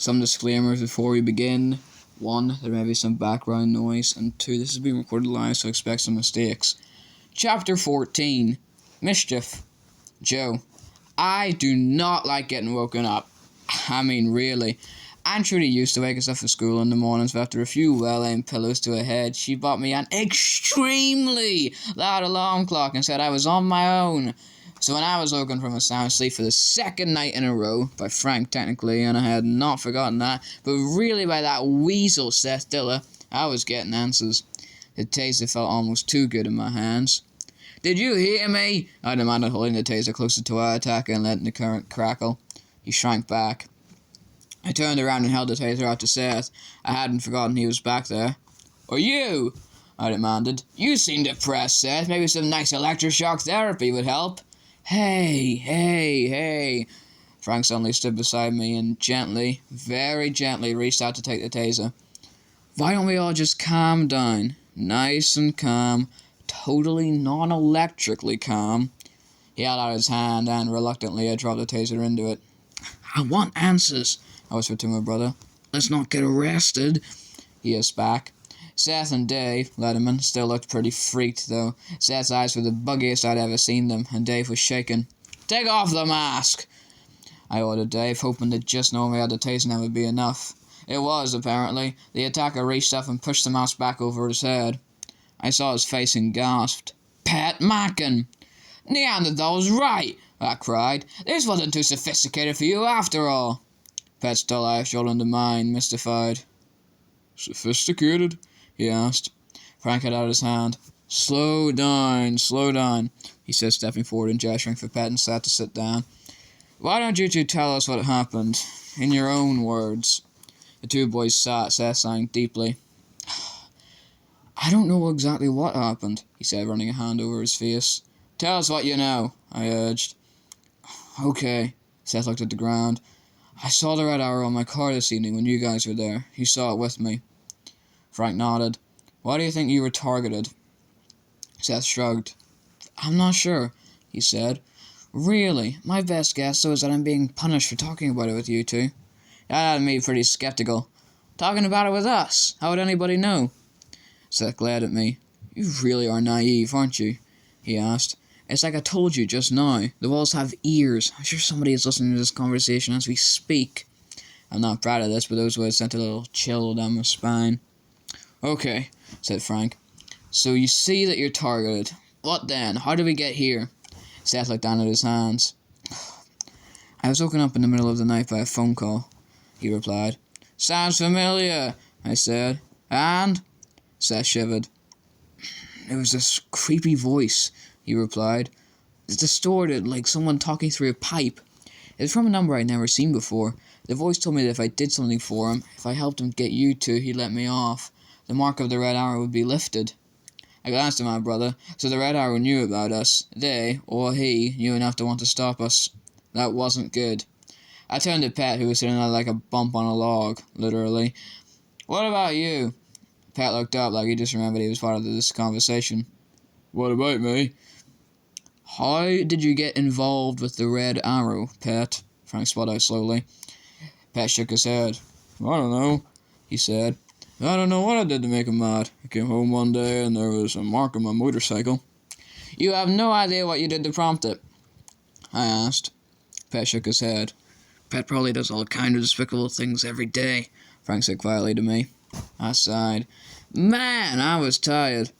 Some disclaimers before we begin. 1. There may be some background noise, and 2. This is being recorded live, so expect some mistakes. Chapter 14. Mischief. Joe. I do not like getting woken up. I mean, really. Aunt Trudy used to wake us up for school in the mornings, but after a few well-aimed pillows to her head, she bought me an extremely loud alarm clock and said I was on my own. So when I was woken from a sound sleep for the second night in a row, by Frank technically, and I had not forgotten that, but really by that weasel Seth Diller, I was getting answers. The taser felt almost too good in my hands. "Did you hear me?" I demanded, holding the taser closer to our attacker and letting the current crackle. He shrank back. I turned around and held the taser out to Seth. I hadn't forgotten he was back there. "Are you?" I demanded. "You seem depressed, Seth. Maybe some nice electroshock therapy would help." Hey. Frank suddenly stood beside me and gently, very gently, reached out to take the taser. "Why don't we all just calm down? Nice and calm. Totally non-electrically calm." He held out his hand and, reluctantly, I dropped the taser into it. "I want answers," I whispered to my brother. "Let's not get arrested." He hissed back. Seth and Dave, Letterman, still looked pretty freaked, though. Seth's eyes were the buggiest I'd ever seen them, and Dave was shaking. "Take off the mask," I ordered Dave, hoping that just knowing we had the taser now would be enough. It was, apparently. The attacker reached up and pushed the mask back over his head. I saw his face and gasped. "Pat Mackin!" "Neanderthal's right!" I cried. "This wasn't too sophisticated for you after all." Pat's dull eyes rolled into mine, mystified. "Sophisticated?" he asked. Frank had out his hand. Slow down, he said, stepping forward and gesturing for Pat and Seth to sit down. "Why don't you two tell us what happened, in your own words?" The two boys sat, Seth sighing deeply. "I don't know exactly what happened," he said, running a hand over his face. "Tell us what you know," I urged. "Okay," Seth looked at the ground. "I saw the red arrow on my car this evening when you guys were there. You saw it with me." Frank nodded. "Why do you think you were targeted?" Seth shrugged. "I'm not sure," he said. "Really, my best guess, though, is that I'm being punished for talking about it with you two." That had me pretty skeptical. "Talking about it with us? How would anybody know?" Seth glared at me. "You really are naive, aren't you?" he asked. "It's like I told you just now. The walls have ears. I'm sure somebody is listening to this conversation as we speak." I'm not proud of this, but those words sent a little chill down my spine. "Okay," said Frank. "So you see that you're targeted. What then? How did we get here?" Seth looked down at his hands. "I was woken up in the middle of the night by a phone call," he replied. "Sounds familiar," I said. "And?" Seth shivered. "It was this creepy voice," he replied. "It's distorted, like someone talking through a pipe. It was from a number I'd never seen before. The voice told me that if I did something for him, if I helped him get you two, he'd let me off. The mark of the red arrow would be lifted." I glanced at my brother. So the red arrow knew about us. They, or he, knew enough to want to stop us. That wasn't good. I turned to Pat, who was sitting there like a bump on a log, literally. "What about you?" Pat looked up like he just remembered he was part of this conversation. "What about me?" "How did you get involved with the red arrow, Pat?" Frank spat out slowly. Pat shook his head. "I don't know," he said. "I don't know what I did to make him mad. I came home one day and there was a mark on my motorcycle." "You have no idea what you did to prompt it?" I asked. Pat shook his head. "Pat probably does all kinds of despicable things every day," Frank said quietly to me. I sighed. Man, I was tired.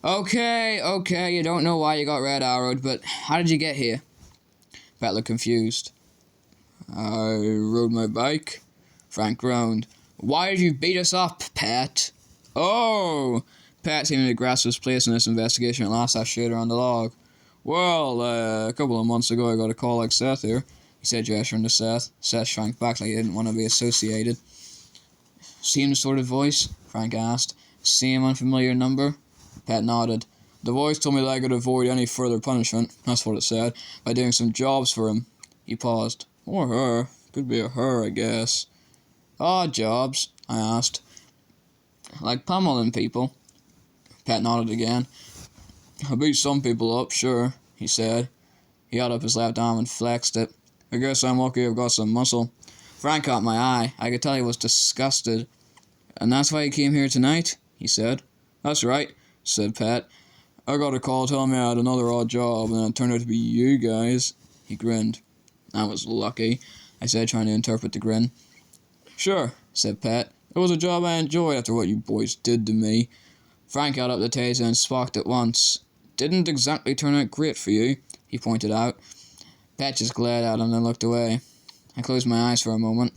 Okay, you don't know why you got red arrowed, but how did you get here?" Pat looked confused. "I rode my bike," Frank groaned. "Why did you beat us up, Pat?" "Oh!" Pat seemed to grasp his place in this investigation at last. I showed her on the log. "Well, a couple of months ago I got a call like Seth here," he said, gesturing to Seth. Seth shrank back like he didn't want to be associated. "Same sort of voice?" Frank asked. "Same unfamiliar number?" Pat nodded. "The voice told me that I could avoid any further punishment, that's what it said, by doing some jobs for him." He paused. "Or her. Could be a her, I guess." "Odd jobs?" I asked. "Like pummeling people?" Pat nodded again. "I beat some people up, sure," he said. He held up his left arm and flexed it. "I guess I'm lucky I've got some muscle." Frank caught my eye. I could tell he was disgusted. "And that's why you came here tonight?" he said. "That's right," said Pat. "I got a call telling me I had another odd job, and it turned out to be you guys." He grinned. "I was lucky," I said, trying to interpret the grin. "Sure," said Pat. "It was a job I enjoyed after what you boys did to me." Frank held up the taser and sparked at once. "Didn't exactly turn out great for you," he pointed out. Pat just glared at him and looked away. I closed my eyes for a moment.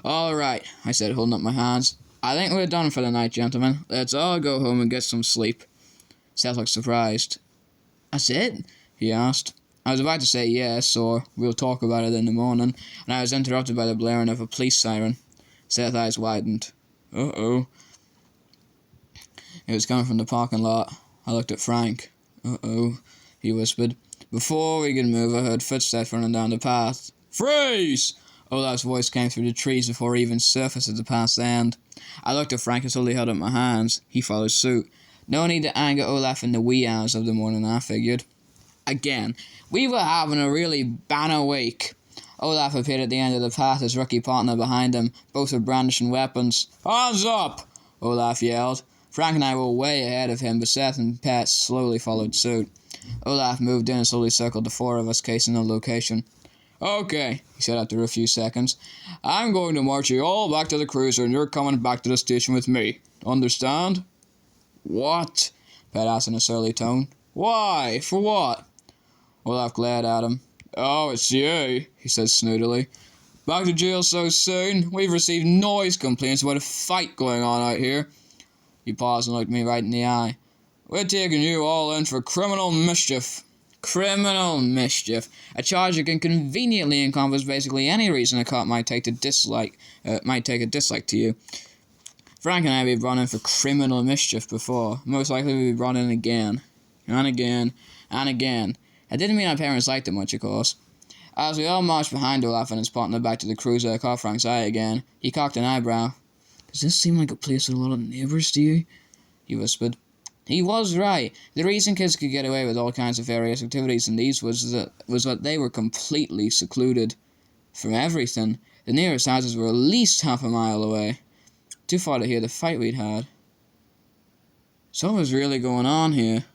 "All right," I said, holding up my hands. "I think we're done for the night, gentlemen. Let's all go home and get some sleep." Seth looked surprised. "That's it?" he asked. I was about to say yes, or "we'll talk about it in the morning," and I was interrupted by the blaring of a police siren. Seth's eyes widened. "Uh-oh." It was coming from the parking lot. I looked at Frank. "Uh-oh," he whispered. Before we could move, I heard footsteps running down the path. "Freeze!" Olaf's voice came through the trees before he even surfaced at the path's end. I looked at Frank and slowly held up my hands. He followed suit. No need to anger Olaf in the wee hours of the morning, I figured. Again, we were having a really banner week. Olaf appeared at the end of the path, his rookie partner behind him. Both were brandishing weapons. "Hands up!" Olaf yelled. Frank and I were way ahead of him, but Seth and Pat slowly followed suit. Olaf moved in and slowly circled the four of us, casing the location. "Okay," he said after a few seconds. "I'm going to march you all back to the cruiser, and you're coming back to the station with me. Understand?" "What?" Pat asked in a surly tone. "Why? For what?" Olaf glared at him. "Oh, it's you," he said snootily. "Back to jail so soon? We've received noise complaints about a fight going on out here." He paused and looked me right in the eye. "We're taking you all in for criminal mischief." Criminal mischief. A charge that can conveniently encompass basically any reason a cop might take a dislike to you. Frank and I have been brought in for criminal mischief before. Most likely we'll be brought in again. And again. And again. It didn't mean our parents liked it much, of course. As we all marched behind Olaf and his partner back to the cruiser, I caught Frank's eye again. He cocked an eyebrow. "Does this seem like a place with a lot of neighbours to you?" he whispered. He was right. The reason kids could get away with all kinds of various activities in these was that they were completely secluded from everything. The nearest houses were at least half a mile away. Too far to hear the fight we'd had. So what was really going on here?